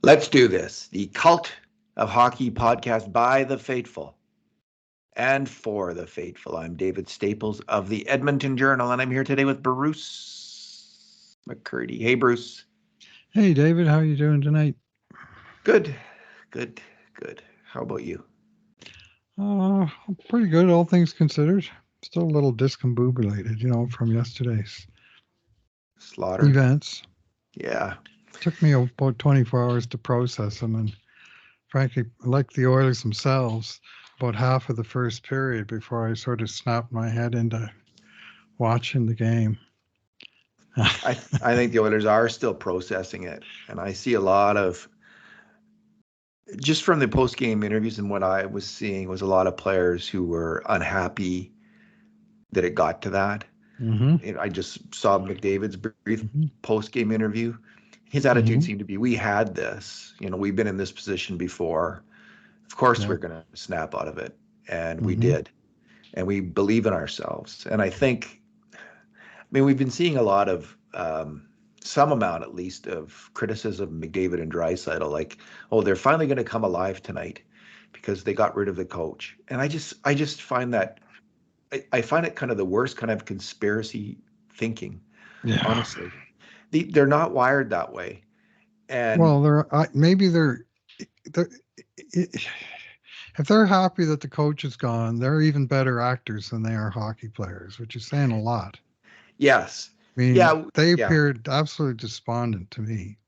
Let's do this. The Cult of Hockey podcast by the faithful and for the faithful. I'm David Staples of the Edmonton Journal, and I'm here today with Bruce McCurdy. Hey, Bruce. Hey, David. How are you doing tonight? Good. How about you? Pretty good, all things considered. Still a little discombobulated, from yesterday's Slaughter. events. Yeah. Took me about 24 hours to process them, and frankly, like the Oilers themselves, about half of the first period before I sort of snapped my head into watching the game. I think the Oilers are still processing it, and I see a lot of, just from the post-game interviews and what I was seeing, was a lot of players who were unhappy that it got to that. Mm-hmm. I just saw McDavid's brief post-game interview. His Mm-hmm. attitude seemed to be, we had this, we've been in this position before. Of course, we're going to snap out of it. And we did. And we believe in ourselves. And I think, we've been seeing a lot of, some amount at least, of criticism of McDavid and Draisaitl, like, oh, they're finally going to come alive tonight because they got rid of the coach. And I just find that, I find it kind of the worst kind of conspiracy thinking, honestly. They're not wired that way. And well, if they're happy that the coach is gone, they're even better actors than they are hockey players, which is saying a lot. Yes. They appeared absolutely despondent to me,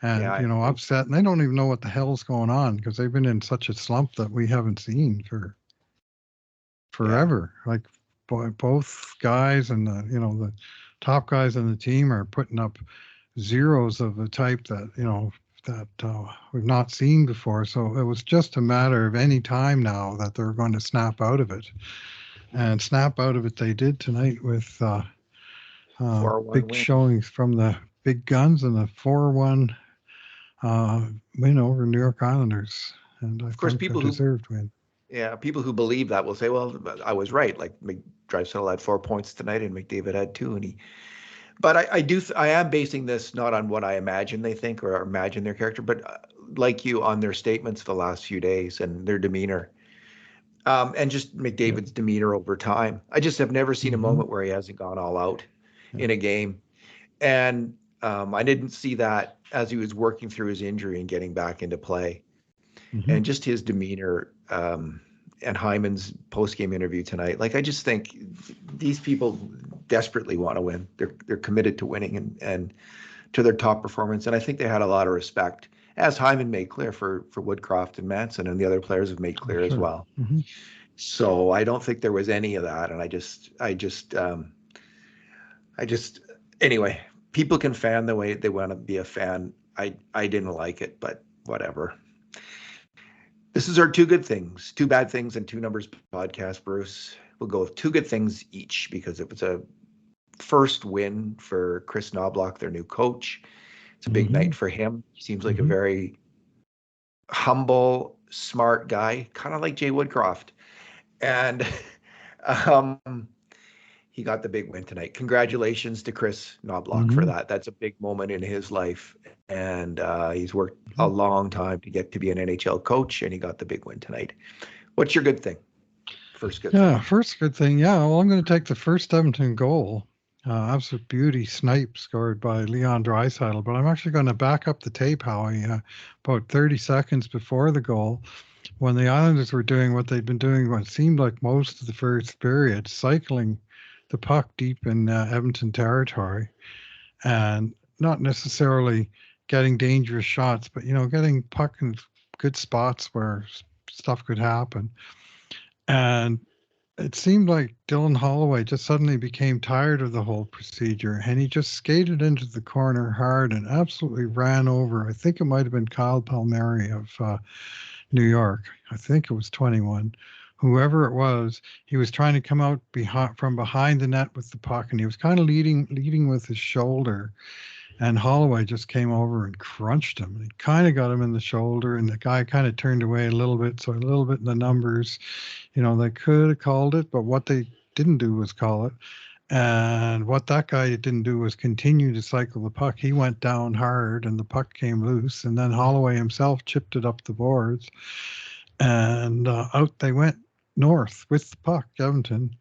and upset, and they don't even know what the hell's going on because they've been in such a slump that we haven't seen for forever. Like both guys and the top guys on the team are putting up zeros of a type that we've not seen before. So it was just a matter of any time now that they're going to snap out of it, and snap out of it they did tonight with big showings from the big guns and a 4-1 win over New York Islanders, and of course people who deserved win. Yeah, people who believe that will say, "Well, I was right." Like Draisaitl had 4 points tonight, and McDavid had 2, and he. But I am basing this not on what I imagine they think or imagine their character, but like you, on their statements the last few days and their demeanor, and just McDavid's demeanor over time. I just have never seen a moment where he hasn't gone all out in a game, and I didn't see that as he was working through his injury and getting back into play, and just his demeanor. And Hyman's post-game interview tonight. Like, I just think these people desperately want to win. They're committed to winning and to their top performance. And I think they had a lot of respect, as Hyman made clear, for Woodcroft and Manson, and the other players have made clear as well. So I don't think there was any of that. And anyway, people can fan the way they want to be a fan. I didn't like it, but whatever. This is our 2 good things, 2 bad things, and 2 numbers podcast, Bruce. We'll go with 2 good things each because it was a first win for Chris Knobloch, their new coach. It's a big night for him. He seems like a very humble, smart guy, kind of like Jay Woodcroft. And he got the big win tonight. Congratulations to Chris Knobloch for that. That's a big moment in his life. And he's worked a long time to get to be an NHL coach, and he got the big win tonight. What's your good thing? First good thing. First good thing. Well, I'm going to take the first Edmonton goal. Absolute beauty snipe scored by Leon Draisaitl. But I'm actually going to back up the tape, Howie, about 30 seconds before the goal, when the Islanders were doing what they'd been doing what seemed like most of the first period, cycling the puck deep in Edmonton territory, and not necessarily getting dangerous shots, but getting puck in good spots where stuff could happen. And it seemed like Dylan Holloway just suddenly became tired of the whole procedure, and he just skated into the corner hard and absolutely ran over. I think it might have been Kyle Palmieri of New York. I think it was 21. Whoever it was, he was trying to come out from behind the net with the puck, and he was kind of leading with his shoulder. And Holloway just came over and crunched him. He kind of got him in the shoulder, and the guy kind of turned away a little bit. So a little bit in the numbers, they could have called it, but what they didn't do was call it. And what that guy didn't do was continue to cycle the puck. He went down hard and the puck came loose. And then Holloway himself chipped it up the boards. And out they went north with the puck, Edmonton.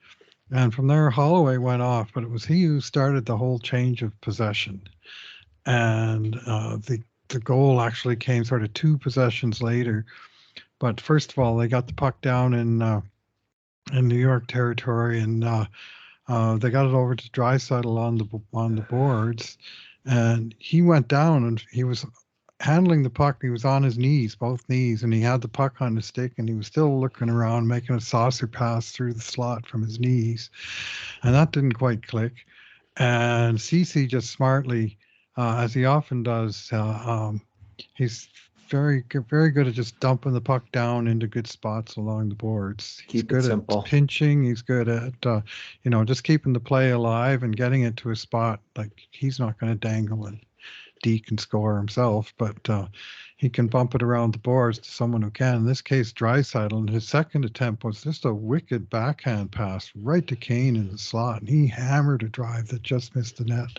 And from there, Holloway went off. But it was he who started the whole change of possession. And the goal actually came sort of 2 possessions later. But first of all, they got the puck down in New York territory, and they got it over to Draisaitl on the boards, and he went down and he was handling the puck. He was on his knees, both knees, and he had the puck on the stick, and he was still looking around, making a saucer pass through the slot from his knees, and that didn't quite click. And CC just smartly, as he often does, he's very good at just dumping the puck down into good spots along the boards. He's Keep it good simple. at pinching. He's good at just keeping the play alive and getting it to a spot. Like, he's not going to dangle and deke and score himself, but he can bump it around the boards to someone who can. In this case, Draisaitl, and his second attempt was just a wicked backhand pass right to Kane in the slot, and he hammered a drive that just missed the net.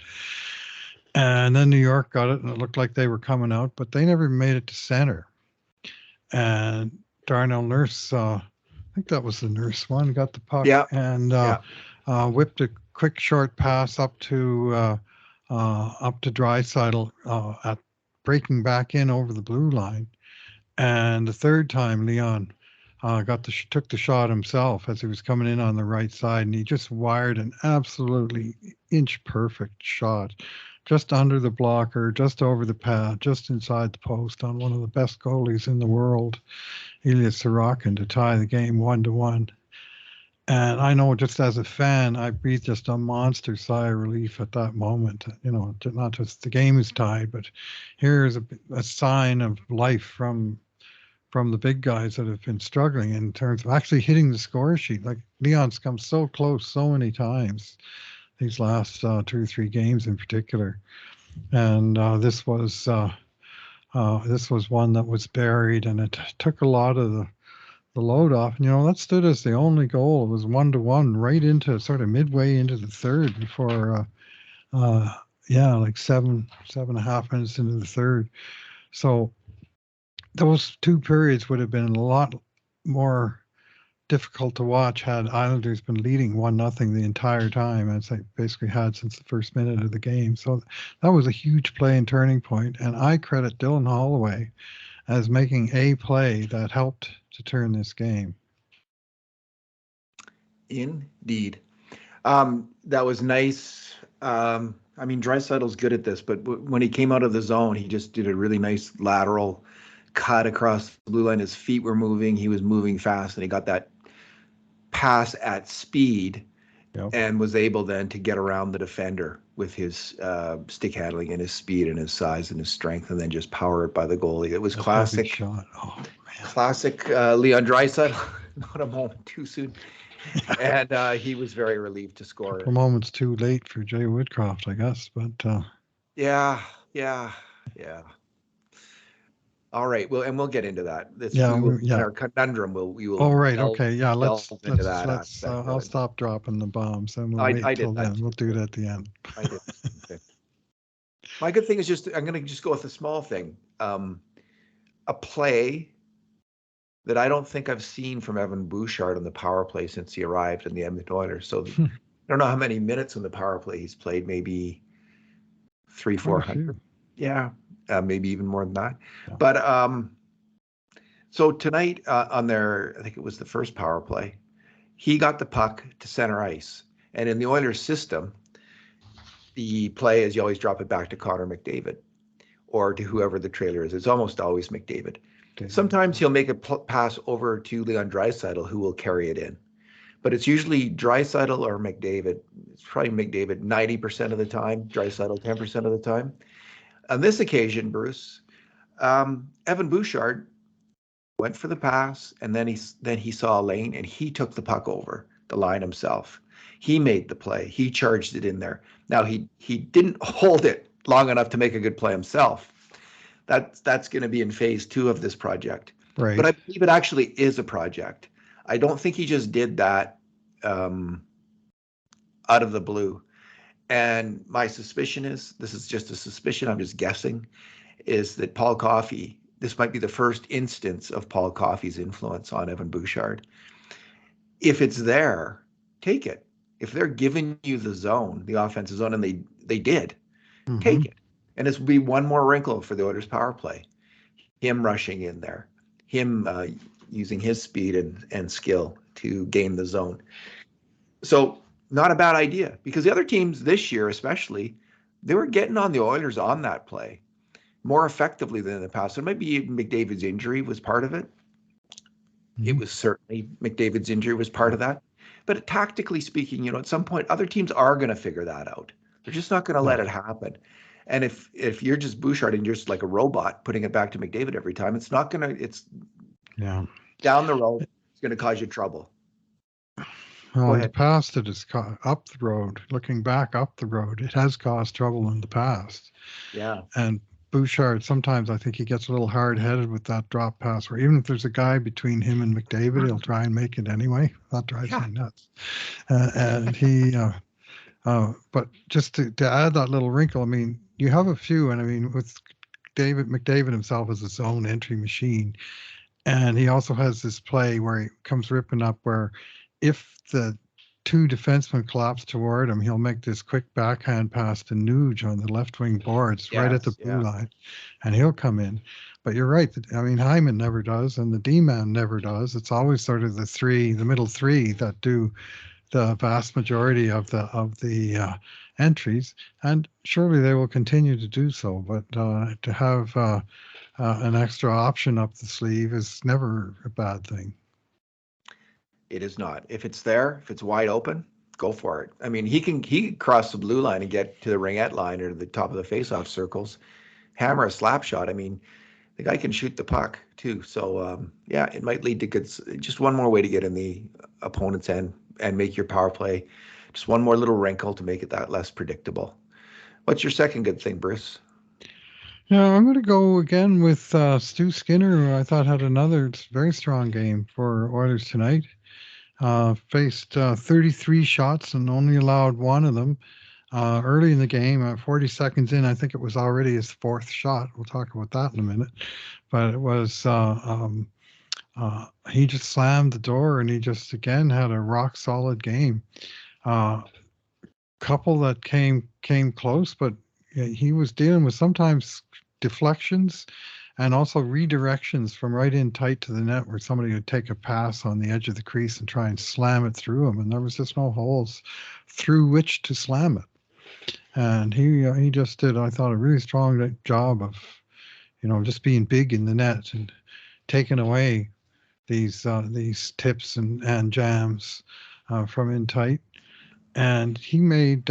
And then New York got it, and it looked like they were coming out, but they never made it to center. And Darnell Nurse, I think that was the Nurse one, got the puck and whipped a quick short pass up to Draisaitl at breaking back in over the blue line. And the third time, Leon took the shot himself as he was coming in on the right side, and he just wired an absolutely inch perfect shot, just under the blocker, just over the pad, just inside the post on one of the best goalies in the world, Ilya Sorokin, to tie the game 1-1. And I know, just as a fan, I breathed just a monster sigh of relief at that moment. Not just the game is tied, but here's a sign of life from the big guys that have been struggling in terms of actually hitting the score sheet. Like, Leon's come so close so many times these last 2 or 3 games in particular, and this was one that was buried, and it took a lot of the load off. And that stood as the only goal. It was 1-1 right into sort of midway into the third before like 7.5 minutes into the third. So those 2 periods would have been a lot more difficult to watch had Islanders been leading 1-0 the entire time, as they basically had since the first minute of the game. So that was a huge play and turning point, and I credit Dylan Holloway as making a play that helped to turn this game. Indeed. That was nice. Draisaitl's good at this, but when he came out of the zone, he just did a really nice lateral cut across the blue line. His feet were moving. He was moving fast, and he got that pass at speed, and was able then to get around the defender with his stick handling and his speed and his size and his strength, and then just power it by the goalie. It was classic shot. Oh, man. Classic Leon Draisaitl. Not a moment too soon. And he was very relieved to score. A couple moments too late for Jay Woodcroft, I guess, but yeah. All right. Well, and we'll get into that. In our conundrum, we will. Oh, right. Okay. Yeah. Let's into that. I'll stop dropping the bombs, and we'll wait till then. We'll do it at the end. I did. Okay. My good thing is I'm going to just go with a small thing. A play that I don't think I've seen from Evan Bouchard on the power play since he arrived in the Edmonton Oilers. So I don't know how many minutes on the power play he's played. Maybe 300-400. Yeah. Maybe even more than that. Yeah. But so tonight on I think it was the first power play, he got the puck to center ice. And in the Oilers system, the play is you always drop it back to Connor McDavid or to whoever the trailer is. It's almost always McDavid. Sometimes he'll make a pass over to Leon Draisaitl, who will carry it in. But it's usually Draisaitl or McDavid. It's probably McDavid 90% of the time, Draisaitl 10% of the time. On this occasion, Bruce, Evan Bouchard went for the pass, and then he saw a lane, and he took the puck over the line himself. He made the play. He charged it in there. Now, he didn't hold it long enough to make a good play himself. That's going to be in phase 2 of this project. Right. But I believe it actually is a project. I don't think he just did that out of the blue. And my suspicion is, this is just a suspicion, I'm just guessing, is that Paul Coffey, this might be the first instance of Paul Coffey's influence on Evan Bouchard. If it's there, take it. If they're giving you the zone, the offensive zone, and they did, take it. And this will be one more wrinkle for the Oilers' power play. Him rushing in there, him using his speed and skill to gain the zone. So not a bad idea, because the other teams this year especially, they were getting on the Oilers on that play more effectively than in the past. So maybe even McDavid's injury was part of it. It was certainly McDavid's injury was part of that. But tactically speaking, at some point, other teams are going to figure that out. They're just not going to let it happen. And if you're just Bouchard and you're just like a robot putting it back to McDavid every time, it's not going to, it's down the road, it's going to cause you trouble. Well, in the past, it has up the road. Looking back up the road, it has caused trouble in the past. Yeah. And Bouchard, sometimes I think he gets a little hard-headed with that drop pass, where even if there's a guy between him and McDavid, he'll try and make it anyway. That drives me nuts. And he, but just to add that little wrinkle, I mean, you have a few, and I mean, with McDavid himself is his own entry machine. And he also has this play where he comes ripping up, where if the two defensemen collapse toward him, he'll make this quick backhand pass to Nuge on the left wing boards, right at the blue line, and he'll come in. But you're right. I mean, Hyman never does, and the D-man never does. It's always sort of the middle three that do the vast majority of the entries, and surely they will continue to do so. But to have an extra option up the sleeve is never a bad thing. It is not. If it's there, if it's wide open, go for it. I mean, he can cross the blue line and get to the ringette line or the top of the faceoff circles, hammer a slap shot. I mean, the guy can shoot the puck too. So it might lead to just one more way to get in the opponent's end and make your power play just one more little wrinkle to make it that less predictable. What's your second good thing, Bruce? Yeah, I'm going to go again with Stu Skinner, who I thought had another very strong game for Oilers tonight. Faced 33 shots and only allowed one of them early in the game. 40 seconds in, I think it was already his fourth shot. We'll talk about that in a minute. But it was he just slammed the door, and he just again had a rock solid game. Couple that came close, but he was dealing with sometimes deflections and also redirections from right in tight to the net, where somebody would take a pass on the edge of the crease and try and slam it through him, and there was just no holes through which to slam it. And he just did, I thought, a really strong job of, just being big in the net and taking away these tips and jams from in tight. And he made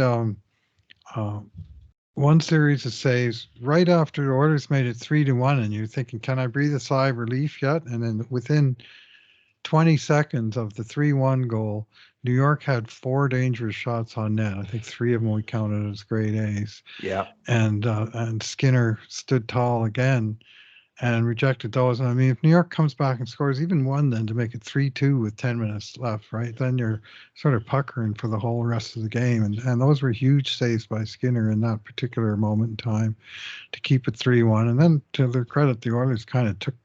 one series of saves right after the Oilers made it 3-1, and you're thinking, can I breathe a sigh of relief yet? And then within 20 seconds of the 3-1 goal, New York had 4 dangerous shots on net. I think 3 of them we counted as grade A's. Yeah. And Skinner stood tall again and rejected those. And I mean, if New York comes back and scores even one, then to make it 3-2 with 10 minutes left, right? Then you're sort of puckering for the whole rest of the game. And those were huge saves by Skinner in that particular moment in time to keep it 3-1. And then, to their credit, the Oilers kind of took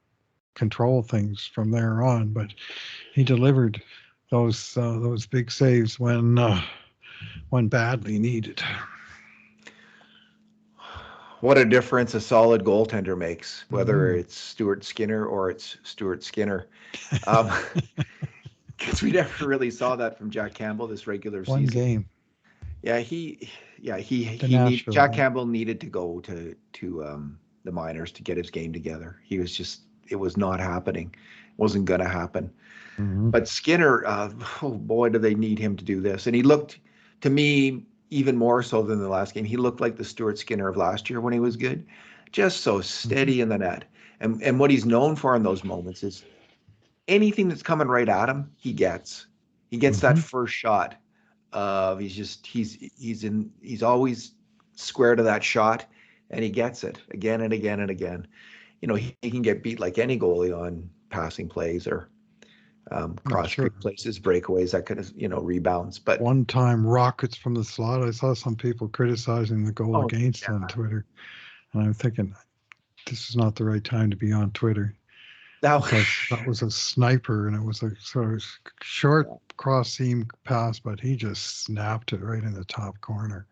control things from there on. But he delivered those big saves when badly needed. What a difference a solid goaltender makes, whether it's Stuart Skinner or it's Stuart Skinner. Because we never really saw that from Jack Campbell this regular season. One game. Jack Campbell needed to go to the minors to get his game together. It was not happening. It wasn't going to happen. Mm-hmm. But Skinner, oh boy, do they need him to do this. And he looked, to me, even more so than the last game, he looked like the Stuart Skinner of last year when he was good. Just so steady in the net. And what he's known for in those moments is anything that's coming right at him, he gets. He gets that first shot. He's always square to that shot, and he gets it again and again and again. He can get beat like any goalie on passing plays or No, cross sure. creek places, breakaways, that kind of, rebounds. But One-time rockets from the slot. I saw some people criticizing the goal oh against yeah, on Twitter, and I'm thinking this is not the right time to be on Twitter that because that was a sniper and it was a sort of short cross seam pass, but he just snapped it right in the top corner.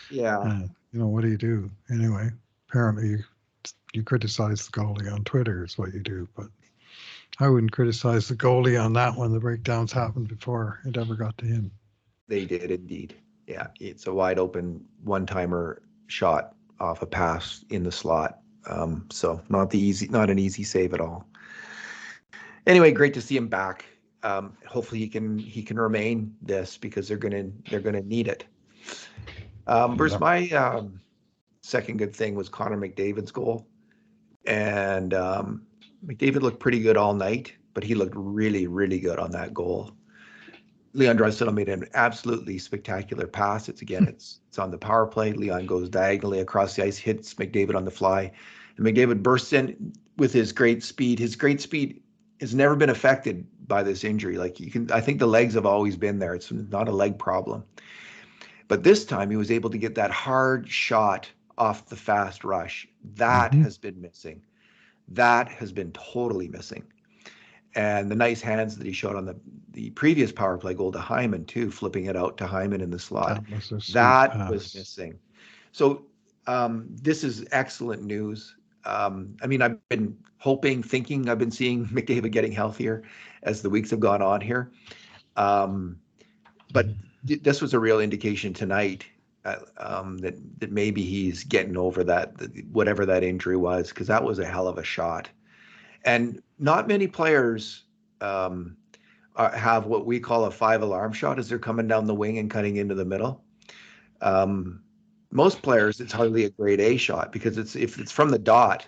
yeah, And what do you do anyway? Apparently, you criticize the goalie on Twitter is what you do, but I wouldn't criticize the goalie on that one. The breakdowns happened before it ever got to him. they did indeed. Yeah, it's a wide open one-timer shot off a pass in the slot. So not an easy save at all. Anyway, great to see him back. Hopefully he can remain this because they're gonna need it. Bruce, Yep. my second good thing was Connor McDavid's goal, and McDavid looked pretty good all night, but he looked really, really good on that goal. Leon Draisaitl made an absolutely spectacular pass. It's on the power play. Leon goes diagonally across the ice, hits McDavid on the fly, and McDavid bursts in with his great speed. His great speed has never been affected by this injury. I think the legs have always been there. It's not a leg problem. But this time he was able to get that hard shot off the fast rush. That Mm-hmm. has been missing. That has been totally missing. And the nice hands that he showed on the previous power play goal to Hyman too, flipping it out to Hyman in the slot. That was a sweet That was pass. missing. So this is excellent news. I've been thinking, I've been seeing McDavid getting healthier as the weeks have gone on here. But this was a real indication tonight that maybe he's getting over that, whatever that injury was, because that was a hell of a shot. And not many players have what we call a 5 alarm shot as they're coming down the wing and cutting into the middle. Most players, it's hardly a grade A shot because if it's from the dot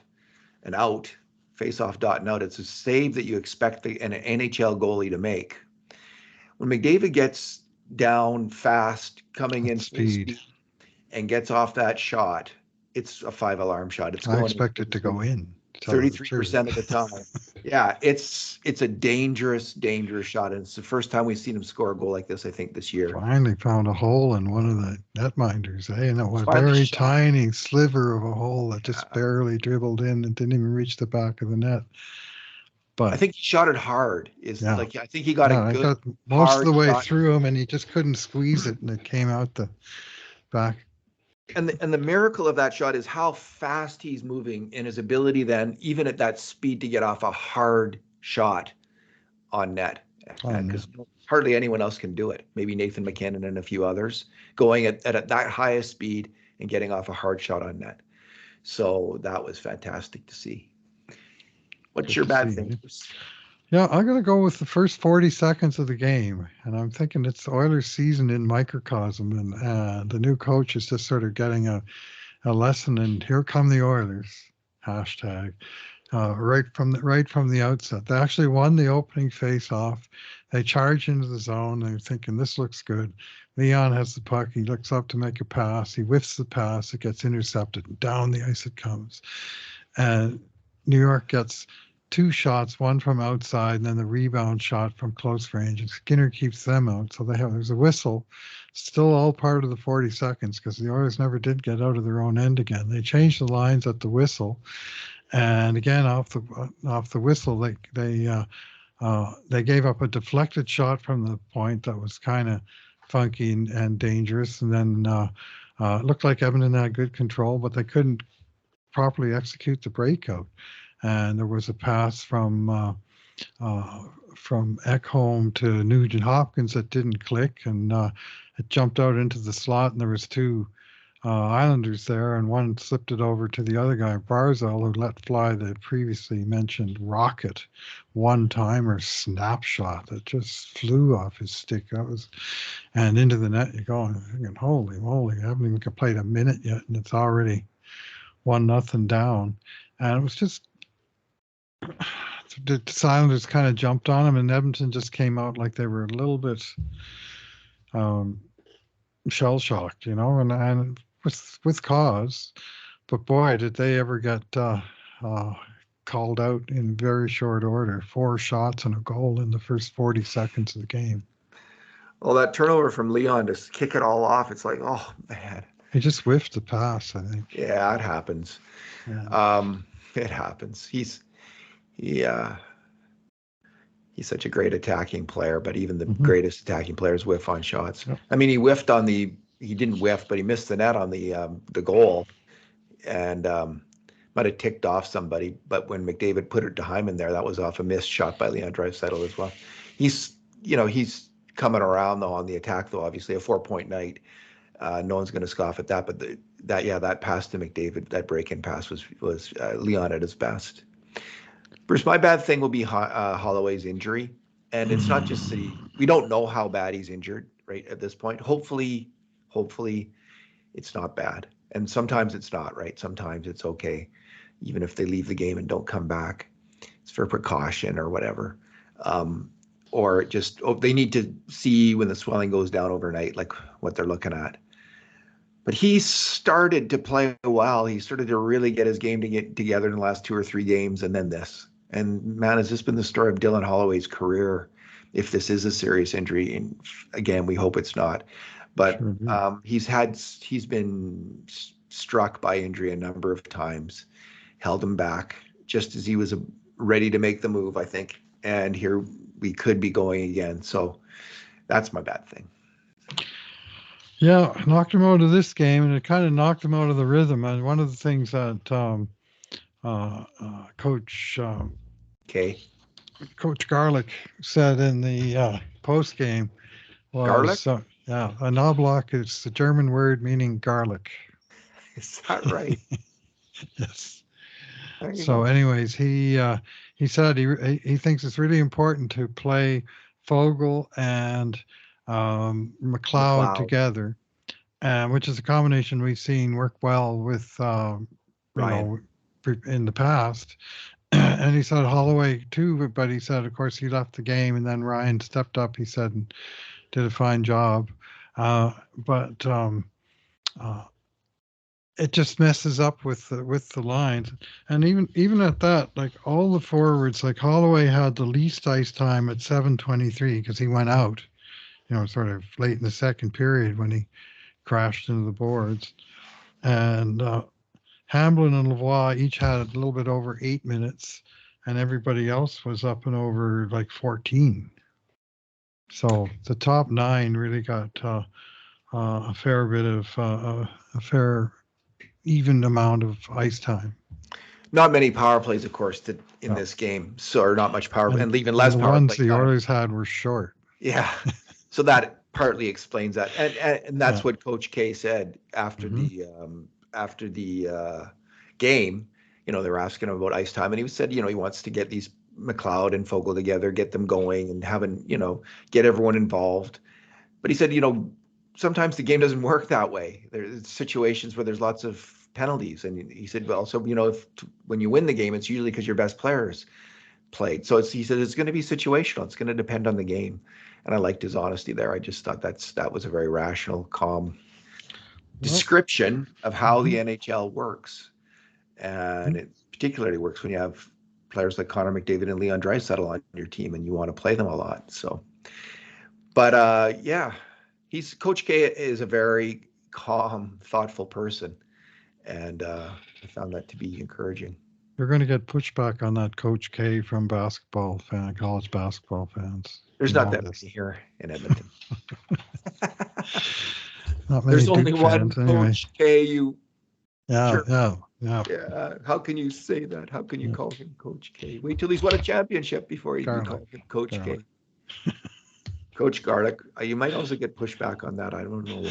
and out, face-off dot and out, it's a save that you expect an NHL goalie to make. When McDavid gets down fast, coming in full speed, and gets off that shot, it's a 5 alarm shot. It's I going expect it to go in. 33% of the time. Yeah, it's a dangerous, dangerous shot. And it's the first time we've seen him score a goal like this, I think, this year. Finally found a hole in one of the netminders, eh? And it was a Finally very shot. tiny sliver of a hole that just barely dribbled in and didn't even reach the back of the net. But I think he shot it hard. I think he got a good got most of the way shot. through him, and he just couldn't squeeze it, and it came out the back. And the miracle of that shot is how fast he's moving and his ability then, even at that speed, to get off a hard shot on net. Because hardly anyone else can do it. Maybe Nathan McKinnon and a few others going at that highest speed and getting off a hard shot on net. So that was fantastic to see. What's your bad thing? Yeah, I'm going to go with the first 40 seconds of the game. And I'm thinking it's Oilers season in microcosm. And the new coach is just sort of getting a lesson. And here come the Oilers, hashtag, right from the outset. They actually won the opening face-off. They charge into the zone. They're thinking, this looks good. Leon has the puck. He looks up to make a pass. He whiffs the pass. It gets intercepted. And down the ice it comes. And New York gets 2 shots, one from outside, and then the rebound shot from close range. And Skinner keeps them out. So there's a whistle, still all part of the 40 seconds because the Oilers never did get out of their own end again. They changed the lines at the whistle, and again off the whistle, they gave up a deflected shot from the point that was kind of funky and dangerous, and then it looked like Edmonton had good control, but they couldn't properly execute the breakout. And there was a pass from Ekholm to Nugent Hopkins that didn't click, and it jumped out into the slot, and there was 2 Islanders there, and one slipped it over to the other guy, Barzal, who let fly the previously mentioned rocket one-timer snapshot that just flew off his stick. And into the net. You're going, holy moly! I haven't even played a minute yet, and it's already 1-0 down. And it was just the Islanders kind of jumped on him, and Edmonton just came out like they were a little bit shell-shocked, and with cause. But boy, did they ever get caught called out in very short order. 4 shots and a goal in the first 40 seconds of the game. Well, that turnover from Leon to kick it all off, it's like, oh man. He just whiffed the pass, I think. Yeah, it happens. Yeah. It happens. He's such a great attacking player, but even the greatest attacking players whiff on shots. Yep. I mean, he didn't whiff, but he missed the net on the goal, and might have ticked off somebody. But when McDavid put it to Hyman there, that was off a missed shot by Leon Draisaitl as well. He's coming around though on the attack though. Obviously, a 4-point night. No one's going to scoff at that. But that pass to McDavid, that break-in pass was Leon at his best. Bruce, my bad thing will be Holloway's injury, and it's not just that we don't know how bad he's injured right at this point. Hopefully, it's not bad, and sometimes it's not right. Sometimes it's okay, even if they leave the game and don't come back. It's for precaution or whatever, or just they need to see when the swelling goes down overnight, like what they're looking at. But he started to play well. He started to really get his game to get together in the last 2 or 3 games, and then this. And man, has this been the story of Dylan Holloway's career? If this is a serious injury, and again, we hope it's not. But sure, he's been struck by injury a number of times, held him back just as he was ready to make the move, I think. And here we could be going again. So that's my bad thing. Yeah, knocked him out of this game, and it kind of knocked him out of the rhythm. And one of the things that Coach Garlick said in the post game was, garlic? A knobloch is the German word meaning garlic. Is that right? Yes. So, anyways, he said he thinks it's really important to play Fogle and McLeod together, which is a combination we've seen work well with in the past. And he said Holloway too, but he said, of course, he left the game, and then Ryan stepped up, he said, and did a fine job. But it just messes up with the lines. And even at that, like all the forwards, like Holloway had the least ice time at 7:23 because he went out, sort of late in the second period when he crashed into the boards. And Hamblin and Lavoie each had a little bit over 8 minutes, and everybody else was up and over like 14. So the top 9 really got a fair bit of a fair even amount of ice time. Not many power plays, of course, in this game. So, or not much power, and even less power plays. The ones the Oilers had were short. Yeah. So that partly explains that, and that's what Coach K said after the game. They were asking him about ice time, and he said, he wants to get these McLeod and Fogle together, get them going, and get everyone involved. But he said, sometimes the game doesn't work that way. There's situations where there's lots of penalties, and he said, well, so when you win the game, it's usually because your best players played. So he said it's going to be situational. It's going to depend on the game. And I liked his honesty there. I just thought that was a very rational, calm description of how the NHL works. And it particularly works when you have players like Connor McDavid and Leon Draisaitl on your team and you want to play them a lot. So, but Coach K is a very calm, thoughtful person. And I found that to be encouraging. You're going to get pushback on that Coach K from college basketball fans. There's not that many here in Edmonton. There's only one Coach K. Yeah. How can you say that? How can you call him Coach K? Wait till he's won a championship before you can call him Coach K. Coach Garlic. You might also get pushback on that. I don't know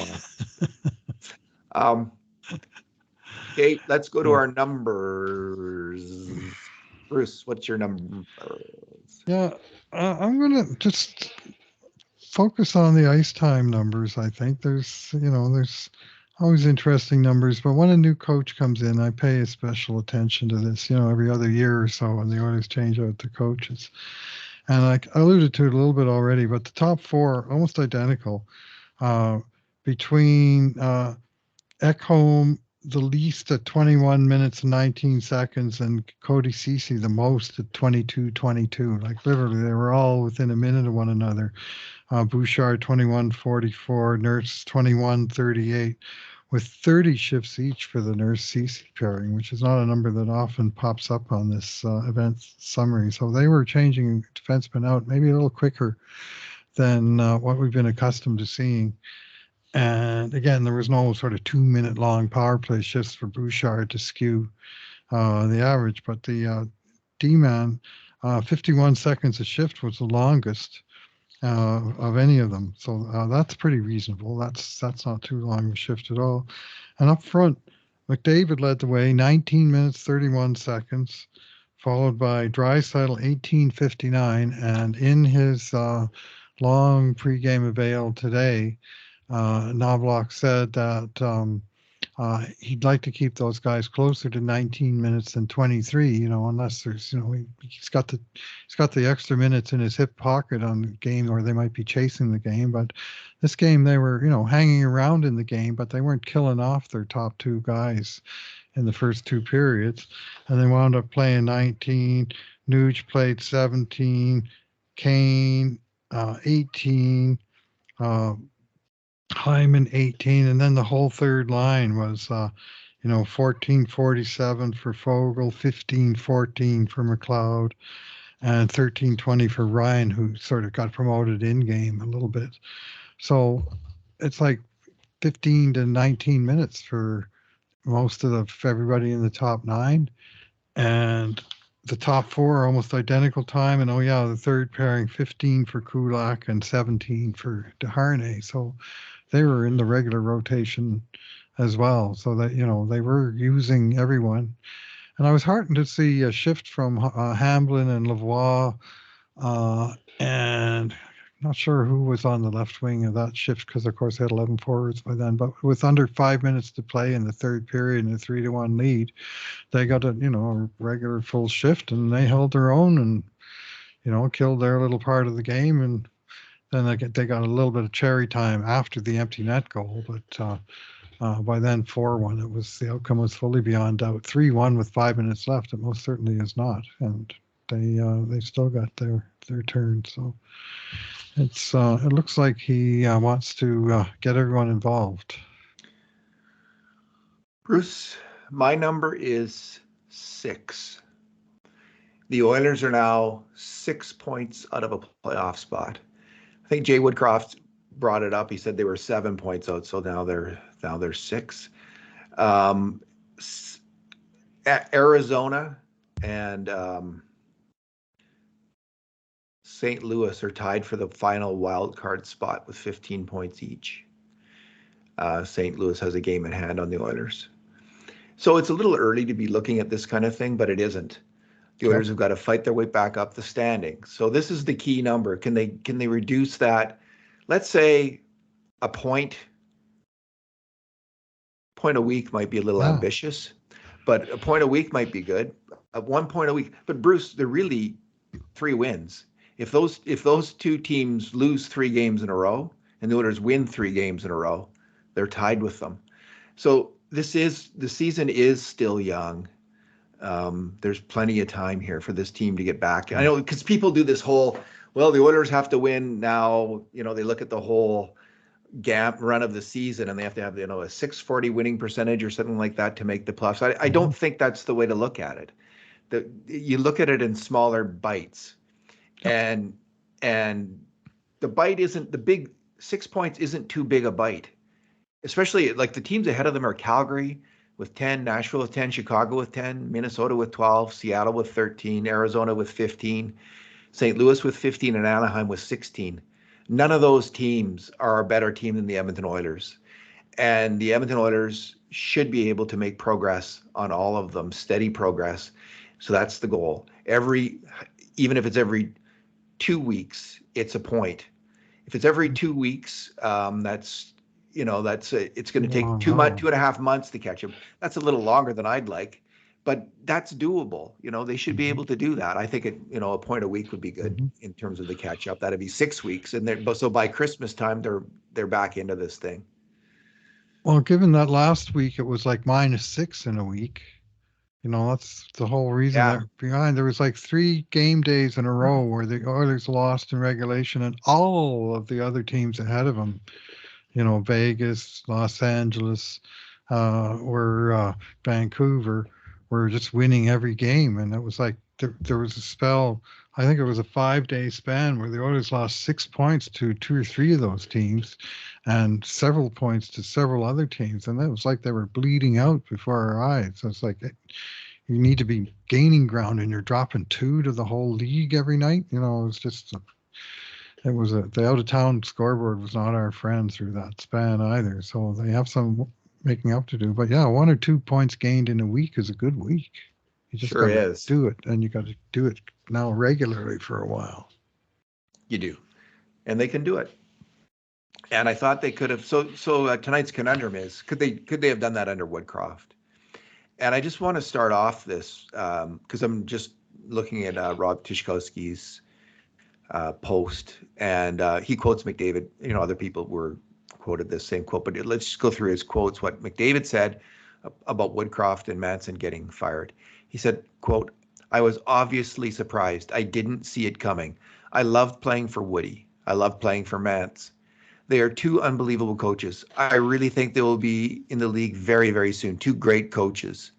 why. Okay, let's go to our numbers. Bruce, what's your number? Yeah, I'm going to just focus on the ice time numbers. I think there's always interesting numbers, but when a new coach comes in, I pay special attention to this, every other year or so when the Oilers change out the coaches. And I alluded to it a little bit already, but the top 4 almost identical between Ekholm, the least at 21 minutes and 19 seconds, and Cody Ceci the most at 22:22. Like literally, they were all within a minute of one another. Bouchard 21:44, Nurse 21:38, with 30 shifts each for the Nurse Ceci pairing, which is not a number that often pops up on this event summary. So they were changing defensemen out maybe a little quicker than what we've been accustomed to seeing. And again, there was no sort of 2 minute long power play shifts for Bouchard to skew the average, but the D-man, 51 seconds a shift was the longest of any of them. So that's pretty reasonable. That's not too long a shift at all. And up front, McDavid led the way, 19 minutes 31 seconds, followed by Draisaitl 18:59, and in his long pregame avail today, Knobloch said that he'd like to keep those guys closer to 19 minutes than 23. Unless there's, he's got the extra minutes in his hip pocket on the game, or they might be chasing the game. But this game, they were, hanging around in the game, but they weren't killing off their top two guys in the first two periods, and they wound up playing 19. Nuge played 17. Kane 18. Hyman 18, and then the whole third line was 14:47 for Fogle, 15:14 for McLeod, and 13:20 for Ryan, who sort of got promoted in game a little bit. So it's like 15 to 19 minutes for most of everybody in the top nine, and the top four are almost identical time. And the third pairing, 15 for Kulak and 17 for Desharnais. So they were in the regular rotation as well. So that, they were using everyone. And I was heartened to see a shift from Hamblin and Lavoie, and not sure who was on the left wing of that shift, because of course they had 11 forwards by then. But with under 5 minutes to play in the third period and a 3-1 lead, they got a regular full shift, and they held their own and killed their little part of the game. And then they got a little bit of cherry time after the empty net goal, but by then 4-1, the outcome was fully beyond doubt. 3-1 with 5 minutes left, it most certainly is not, and they still got their turn. So it looks like he wants to get everyone involved. Bruce, my number is 6. The Oilers are now 6 points out of a playoff spot. I think Jay Woodcroft brought it up. He said they were 7 points out, so now they're 6. Arizona and St. Louis are tied for the final wild card spot with 15 points each. St. Louis has a game in hand on the Oilers. So it's a little early to be looking at this kind of thing, but it isn't. The Oilers have got to fight their way back up the standings. So this is the key number. Can they reduce that? Let's say a point a week might be a little ambitious, but a point a week might be good. 1 point a week. But Bruce, they're really 3 wins. If those two teams lose 3 games in a row and the Oilers win 3 games in a row, they're tied with them. So the season is still young. There's plenty of time here for this team to get back. I know, because people do this whole, well, the Oilers have to win now. They look at the whole gap run of the season, and they have to have a 640 winning percentage or something like that to make the playoffs. I don't think that's the way to look at it. You look at it in smaller bites, and the bite isn't the big. 6 points isn't too big a bite, especially like the teams ahead of them are Calgary with 10, Nashville with 10, Chicago with 10, Minnesota with 12, Seattle with 13, Arizona with 15, St. Louis with 15, and Anaheim with 16. None of those teams are a better team than the Edmonton Oilers. And the Edmonton Oilers should be able to make progress on all of them, steady progress. So that's the goal. Even if it's every 2 weeks, it's a point. If it's every 2 weeks, it's going to take 2.5 months to catch up. That's a little longer than I'd like, but that's doable. They should be able to do that. I think a point a week would be good in terms of the catch up. That'd be 6 weeks, and so by Christmas time they're back into this thing. Well, given that last week it was like -6 in a week, that's the whole reason Yeah, they're behind. There was like 3 game days in a row where the Oilers lost in regulation, and all of the other teams ahead of them, Vegas, Los Angeles, were Vancouver, were just winning every game. And it was like there was a spell, I think it was a 5-day span where the Oilers lost 6 points to 2 or 3 of those teams and several points to several other teams. And it was like they were bleeding out before our eyes. So it's like you need to be gaining ground and you're dropping 2 to the whole league every night. It was just the out of town scoreboard was not our friend through that span either. So they have some making up to do. But yeah, 1 or 2 points gained in a week is a good week. You just sure got to is. do it, and you got to do it now regularly for a while. You do, and they can do it. And I thought they could have. So tonight's conundrum is: could they have done that under Woodcroft? And I just want to start off this because I'm just looking at Rob Tishkowski's post, and he quotes McDavid. Other people were quoted this same quote, but let's just go through his quotes. What McDavid said about Woodcroft and Manson getting fired. He said, "Quote: I was obviously surprised. I didn't see it coming. I loved playing for Woody. I loved playing for Mance. They are two unbelievable coaches. I really think they will be in the league very, very soon. Two great coaches."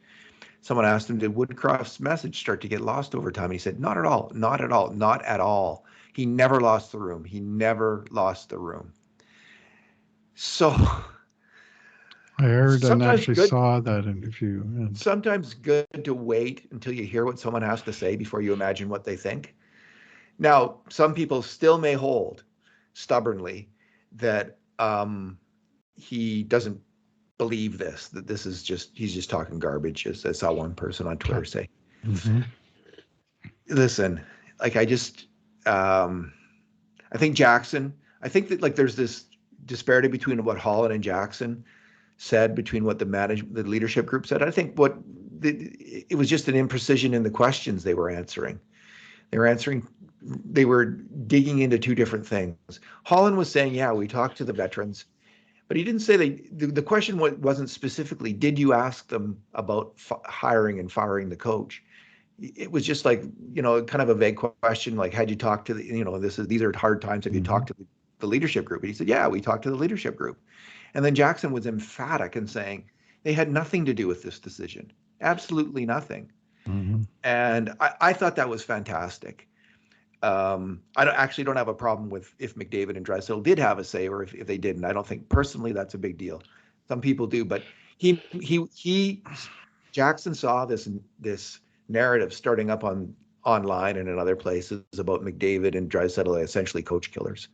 Someone asked him, did Woodcroft's message start to get lost over time? And he said, not at all, not at all, not at all. He never lost the room. He never lost the room. So I heard and sometimes actually good, saw that interview, and sometimes good to wait until you hear what someone has to say before you imagine what they think. Now, some people still may hold stubbornly that he doesn't believe this, that this is he's just talking garbage, as I saw one person on Twitter say. mm-hmm. Listen, like I think Jackson, I think that like there's this disparity between what Holland and Jackson said, between what the leadership group said. I think it was just an imprecision in the questions they were answering. They were digging into two different things. Holland was saying, yeah, we talked to the veterans, but he didn't say the question wasn't specifically, did you ask them about hiring and firing the coach? It was just like, kind of a vague question, like, had you talked to these are hard times. Have you Mm-hmm. talked to the leadership group? And he said, yeah, we talked to the leadership group. And then Jackson was emphatic in saying they had nothing to do with this decision. Absolutely nothing. Mm-hmm. And I thought that was fantastic. Actually don't have a problem with if McDavid and Draisaitl did have a say, or if they didn't. I don't think personally that's a big deal. Some people do, but Jackson saw this narrative starting up online and in other places about McDavid and Draisaitl essentially coach killers,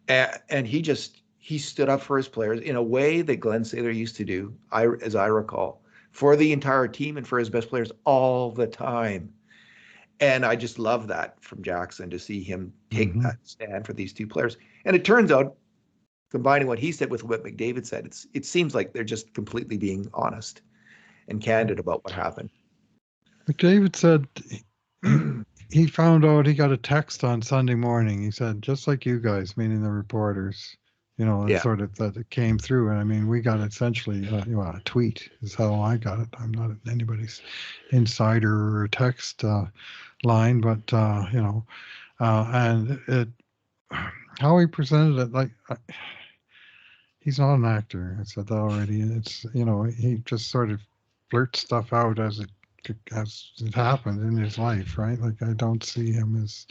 and he stood up for his players in a way that Glenn Saylor used to do, as I recall, for the entire team and for his best players all the time. And I just love that from Jackson, to see him take Mm-hmm. that stand for these two players. And it turns out, combining what he said with what McDavid said, it seems like they're just completely being honest and candid about what happened. McDavid said he found out, he got a text on Sunday morning. He said, just like you guys, meaning the reporters, it's Yeah. sort of that it came through. And I mean, we got essentially a tweet is how I got it. I'm not anybody's insider or text line, but and it how he presented it, like he's not an actor. I said that already. It's he just sort of blurts stuff out as it happened in his life, right? Like I don't see him as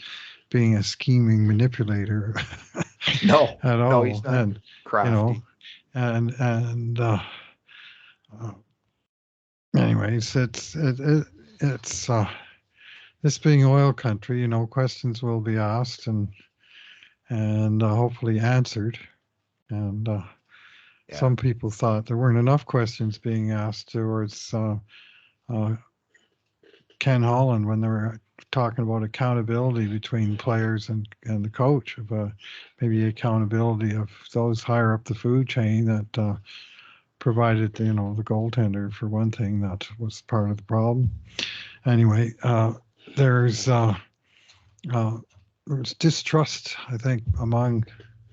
being a scheming manipulator No, at no, he's all. not And you know, crafty. and anyways, it's this being oil country, questions will be asked and hopefully answered. And Yeah. some people thought there weren't enough questions being asked towards uh, Ken Holland when they were talking about accountability between players and the coach, of maybe accountability of those higher up the food chain that provided the goaltender, for one thing, that was part of the problem. Anyway, there's distrust, I think, among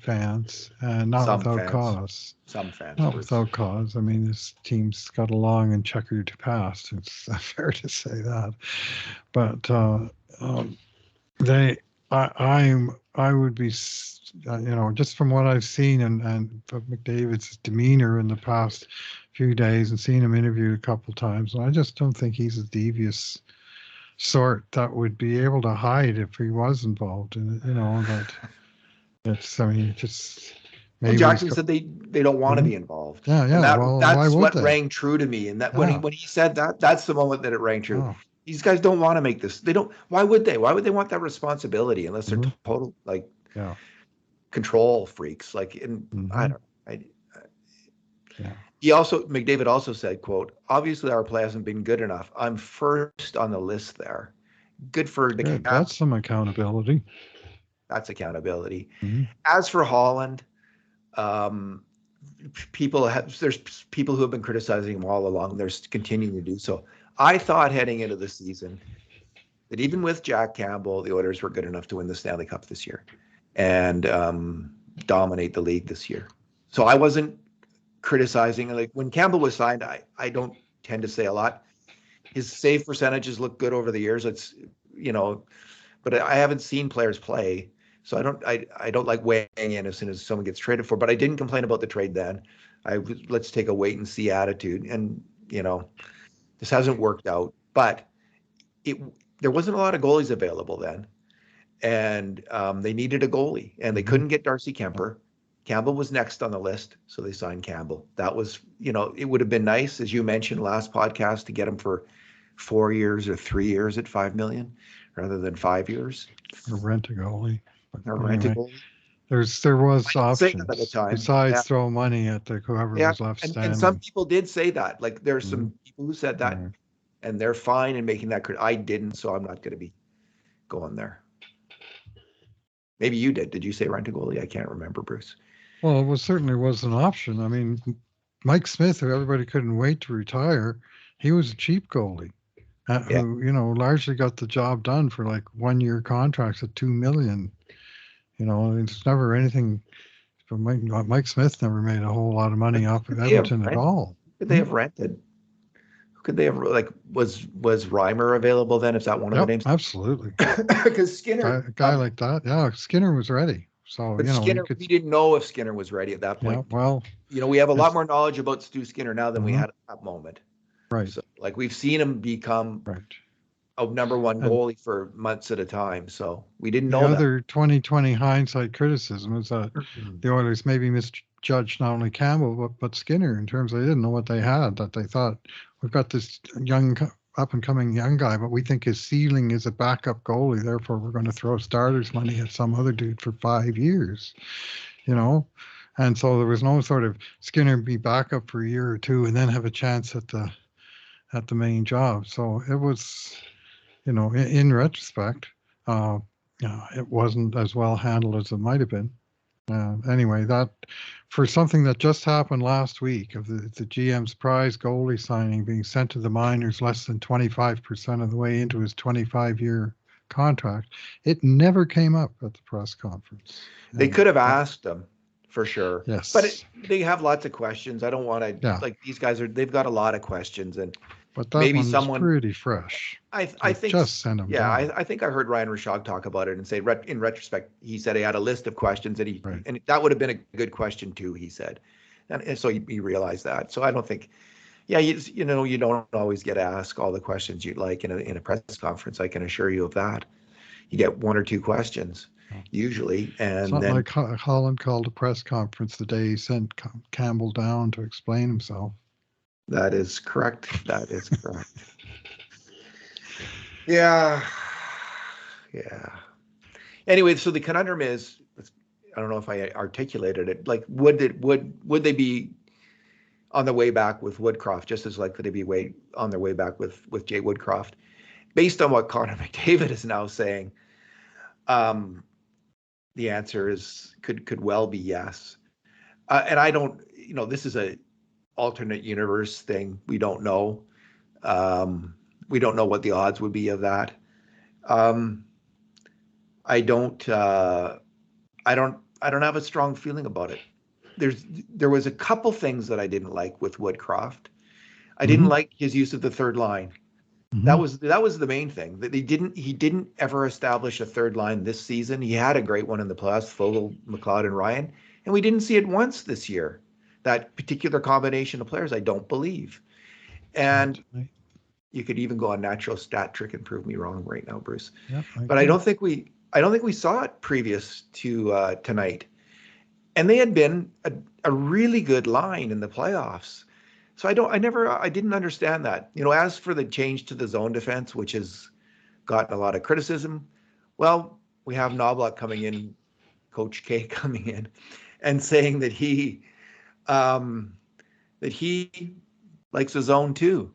fans, and not Some without fans, cause. some fans, Not Bruce. without cause. I mean, this team's got a long and checkered past. It's fair to say that. But they, I would be, just from what I've seen and McDavid's demeanor in the past few days and seen him interviewed a couple times, and I just don't think he's a devious sort that would be able to hide if he was involved in it. That it's, I mean, just Well, maybe he's Jackson got. said they don't want to Mhm. be involved, Yeah, and yeah. Well, why that's would what they? rang true to me. And that Yeah. when he said that, that's the moment that it rang true. Oh. These guys don't want to make this. They don't. Why would they? Why would they want that responsibility unless they're Mhm. total like Yeah. control freaks? Like, and I Hmm. don't. I, Yeah. McDavid also said, "quote Obviously, our play hasn't been good enough. I'm first on the list there. Good for the Good. That's cap. some accountability. That's accountability. Hmm. As for Holland, um, there's people who have been criticizing him all along. They're continuing to do so. I thought heading into the season that even with Jack Campbell, the Oilers were good enough to win the Stanley Cup this year and dominate the league this year. So I wasn't criticizing. Like when Campbell was signed, I don't tend to say a lot. His save percentages look good over the years. It's but I haven't seen players play, so I don't like weighing in as soon as someone gets traded for. But I didn't complain about the trade then. Let's take a wait and see attitude, and this hasn't worked out. But it there wasn't a lot of goalies available then, and they needed a goalie, and they Hmm. couldn't get Darcy Kemper. Campbell was next on the list, so they signed Campbell. That was, it would have been nice, as you mentioned last podcast, to get him for 4 years or 3 years at 5 million rather than 5 years. Or rent a goalie. But Or rent a anyway, goalie. there was I didn't say that at the options time. Yeah, besides throw money at whoever yeah, was left and some standing. people did say that. Like there's Hmm. some people who said that, Right. and they're fine in making that. I didn't, so I'm not going to be going there. Maybe you did. Did you say rent a goalie? I can't remember, Bruce. Well, it certainly was an option. I mean, Mike Smith, who everybody couldn't wait to retire, he was a cheap goalie. Yeah, Who largely got the job done for like 1 year contracts at 2 million. It's never anything. But Mike Smith never made a whole lot of but money who off of could they have Edmonton at rented? all. Could they Hmm? have rented? Who could they have like? Was Reimer available then? Is that one of the Yep, names? absolutely. Because Skinner, A guy like that, yeah. Skinner was ready, so but you Skinner, could. we didn't know if Skinner was ready at that Yeah, point. well, We have a lot it's more knowledge about Stu Skinner now than we hmm had at that moment. right, So, like, we've seen him become right. a number one And goalie for months at a time. So we didn't the know that. other 2020 hindsight criticism is that the Oilers maybe misjudged not only Campbell but Skinner in terms of they didn't know what they had. That they thought we've got this young up and coming young guy, but we think his ceiling is a backup goalie. Therefore, we're going to throw starters money at some other dude for 5 years. You know, and so there was no sort of Skinner be backup for a year or two and then have a chance at the main job. So it was, in retrospect, uh, it wasn't as well handled as it might have been. Anyway, that for something that just happened last week of the GM's prize goalie signing being sent to the minors less than 25% of the way into his 25-year contract, it never came up at the press conference. They And could have asked him for sure, but yes, they have lots of questions. I don't want to yeah, like these guys they've got a lot of questions, and but that maybe one was someone. pretty fresh I to think, just send him yeah, down. I think I heard Ryan Rishaug talk about it and say, in retrospect, he said he had a list of questions that Right. and that would have been a good question too, he said. And so he realized that. So I don't think, yeah, you don't always get asked all the questions you'd like in a press conference. I can assure you of that. You get one or two questions usually, It's and not then like Holland called a press conference the day he sent Campbell down to explain himself. that is correct. That is correct. Yeah. Yeah. Anyway, so the conundrum is, I don't know if I articulated it. Like, would they be on the way back with Woodcroft just as likely to be on their way back with Jay Woodcroft, based on what Connor McDavid is now saying? Um, the answer is could well be yes. And I don't, this is a alternate universe thing. We don't know. We don't know what the odds would be of that. Um, I don't. I don't. have a strong feeling about it. There was a couple things that I didn't like with Woodcroft. I didn't like his use of the third line. That was the main thing. That he didn't ever establish a third line this season. He had a great one in the playoffs, Fogle, McLeod, and Ryan, and we didn't see it once this year. That particular combination of players, I don't believe. And you could even go on natural stat trick and prove me wrong right now, Bruce. Yeah, but I don't think we saw it previous to tonight. And they had been a really good line in the playoffs. So I didn't understand that. As for the change to the zone defense, which has gotten a lot of criticism, well, we have Knobloch coming in, Coach K coming in, and saying that he likes the zone too.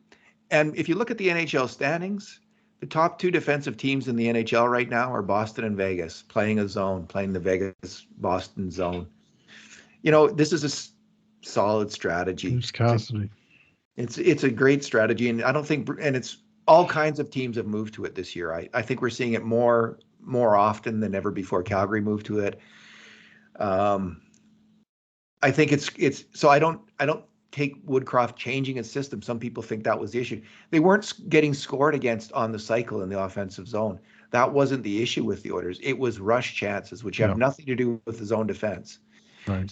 And if you look at the NHL standings, the top two defensive teams in the NHL right now are Boston and Vegas, playing a zone, playing the Vegas-Boston zone. This is a solid strategy. Bruce Cassidy. It's a great strategy, and I don't think, and it's all kinds of teams have moved to it this year. I think we're seeing it more often than ever before. Calgary moved to it. I think it's so I don't take Woodcroft changing his system. Some people think that was the issue. They weren't getting scored against on the cycle in the offensive zone. That wasn't the issue with the Oilers. It was rush chances, which have nothing to do with the zone defense. Right.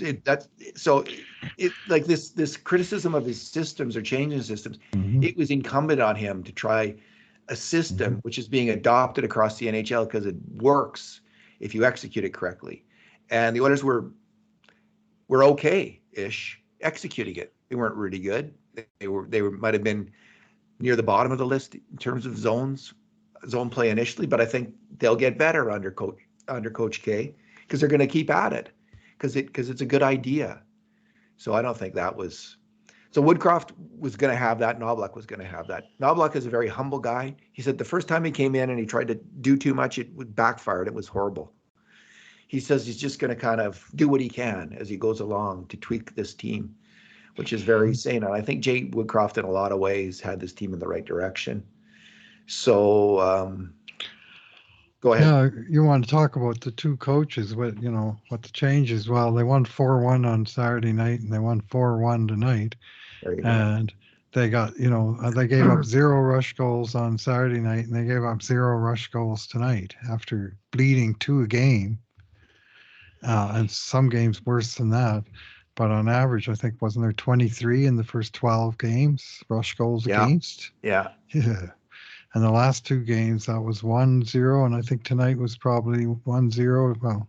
Like this criticism of his systems or changing systems, it was incumbent on him to try a system which is being adopted across the NHL because it works if you execute it correctly. And the Oilers were okay-ish executing it. They weren't really good. They might have been near the bottom of the list in terms of zone play initially, but I think they'll get better under Coach K because they're going to keep at it because it's a good idea. So I don't think that was. So Woodcroft was going to have that. Knobloch was going to have that. Knobloch is a very humble guy. He said the first time he came in and he tried to do too much, it backfired. It was horrible. He says he's just going to kind of do what he can as he goes along to tweak this team, which is very sane. And I think Jay Woodcroft, in a lot of ways, had this team in the right direction. So go ahead. Yeah, you want to talk about the two coaches, what the changes. Well, they won 4-1 on Saturday night, and they won 4-1 tonight. And they got, they gave up 0 rush goals on Saturday night, and they gave up 0 rush goals tonight after bleeding 2 a game. And some games worse than that. But on average, I think, wasn't there 23 in the first 12 games, rush goals against? Yeah. And the last 2 games, that was 1-0, and I think tonight was probably 1-0. Well,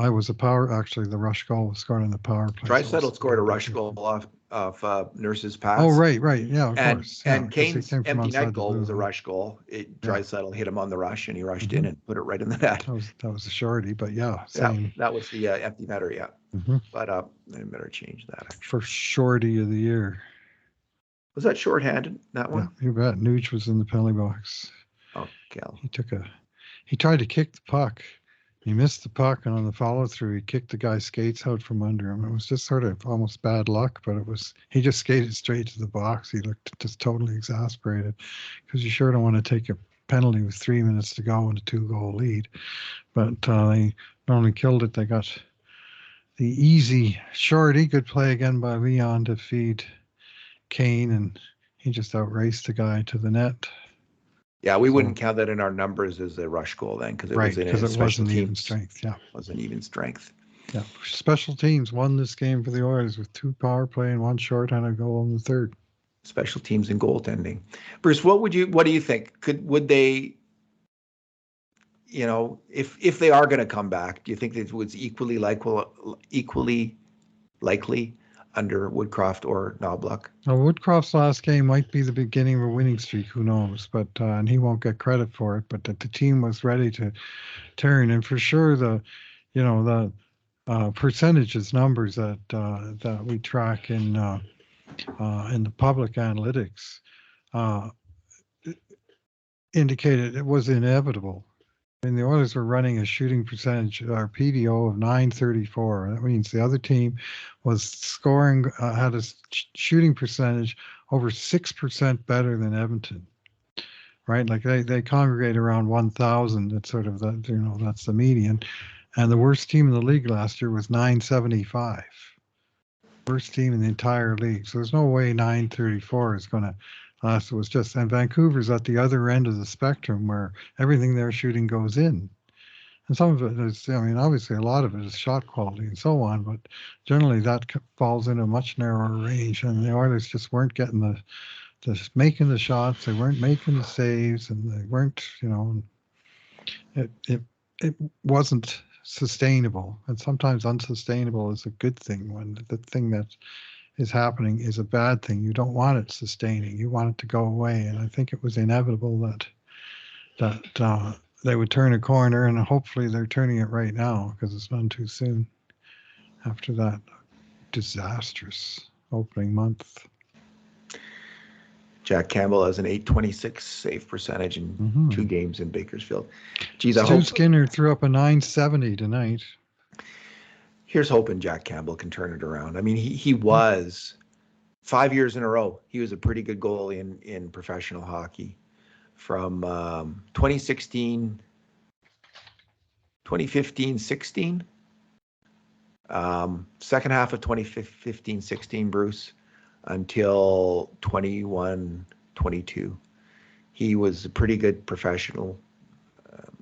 it was the rush goal was scored in the power play. Draisaitl scored a rush goal off Nurse's pass. Oh, right, yeah, of course. And Kane's empty net goal was a rush goal. Draisaitl hit him on the rush, and he rushed in and put it right in the net. That was a shorty, but same. That was the empty netter, But I better change that, actually. First shorty of the year. Was that shorthanded, that one? Yeah, you bet. Nuge was in the penalty box. Oh, Cal. He tried to kick the puck. He missed the puck, and on the follow-through, he kicked the guy's skates out from under him. It was just sort of almost bad luck, but he just skated straight to the box. He looked just totally exasperated because you sure don't want to take a penalty with 3 minutes to go and a 2-goal lead. But they not only killed it, they got the easy shorty. Good play again by Leon to feed Kane, and he just outraced the guy to the net. Yeah, we wouldn't count that in our numbers as a rush goal then, because it wasn't even strength. Yeah, wasn't even strength. Yeah, special teams won this game for the Oilers with 2 power play and 1 shorthanded goal in the third. Special teams and goaltending. Bruce, what do you think? Would they? If they are going to come back, do you think it was equally likely under Woodcroft or Knobloch? Now, Woodcroft's last game might be the beginning of a winning streak. Who knows? But and he won't get credit for it. But the team was ready to turn, and for sure the percentages numbers that we track in the public analytics indicated it was inevitable. And the Oilers were running a shooting percentage, or PDO, of .934. That means the other team was scoring, had a shooting percentage over 6% better than Edmonton, right? Like they congregate around 1,000. That's sort of that's the median. And the worst team in the league last year was 975. Worst team in the entire league. So there's no way 934 is going to last. It was just, and Vancouver's at the other end of the spectrum where everything they're shooting goes in. And some of it is, I mean, obviously a lot of it is shot quality and so on, but generally that falls in a much narrower range. And the Oilers just weren't getting making the shots. They weren't making the saves, and they weren't, it wasn't sustainable. And sometimes unsustainable is a good thing when the thing that is happening is a bad thing. You don't want it sustaining. You want it to go away. And I think it was inevitable that they would turn a corner, and hopefully they're turning it right now because it's none too soon after that disastrous opening month. Jack Campbell has an .826 save percentage in 2 games in Bakersfield. Geez, Stu Skinner threw up a .970 tonight. Here's hoping Jack Campbell can turn it around. I mean, he was 5 years in a row. He was a pretty good goalie in professional hockey from 2015, 16. Second half of 2015-16, Bruce, until 21-22. He was a pretty good professional.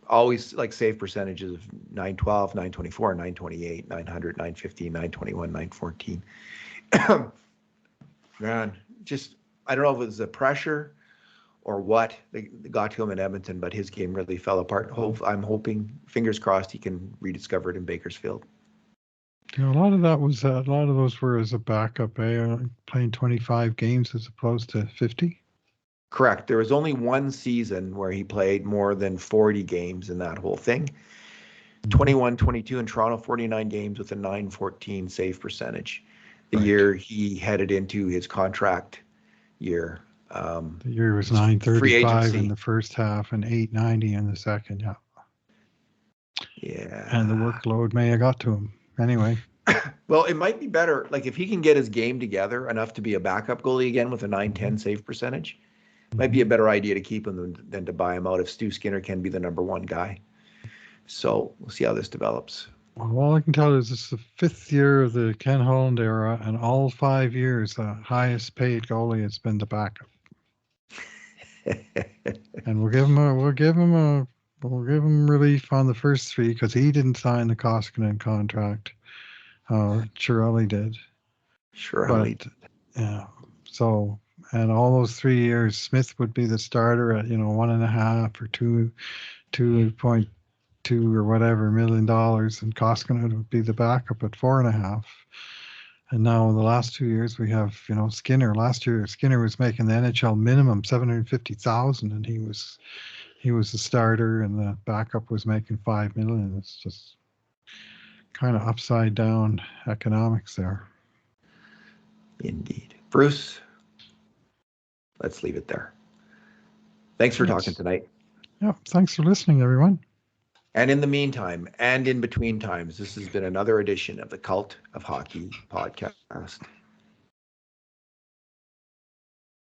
Always like save percentages of 912, 924, 928, 900, 915, 921, 914. Man, just, I don't know if it was the pressure or what they got to him in Edmonton, but his game really fell apart. I'm hoping, fingers crossed, he can rediscover it in Bakersfield. A lot of those were as a backup, playing 25 games as opposed to 50. Correct. There was only one season where he played more than 40 games in that whole thing. 21-22 in Toronto, 49 games with a .914 save percentage. The year he headed into his contract year. The year was .935 in the first half and .890 in the second. Yeah. Yeah. And the workload may have got to him. Anyway. Well, it might be better, like if he can get his game together enough to be a backup goalie again with a .910 save percentage, might be a better idea to keep him than to buy him out if Stu Skinner can be the number one guy. So we'll see how this develops. Well, all I can tell you is this is the 5th year of the Ken Holland era, and all 5 years the highest paid goalie has been the backup. And we'll give him relief on the first 3 because he didn't sign the Koskinen contract. Chiarelli did. Chiarelli did. Yeah. So, and all those 3 years, Smith would be the starter at $1.5 or 2.2 or whatever $1 million, and Koskinen would be the backup at $4.5. And now in the last 2 years we have Skinner. Last year Skinner was making the NHL minimum $750,000, and he was the starter, and the backup was making $5 million. It's just kind of upside down economics there. Indeed. Bruce, let's leave it there. Thanks for talking tonight. Yeah, thanks for listening, everyone. And in the meantime, and in between times, this has been another edition of the Cult of Hockey podcast.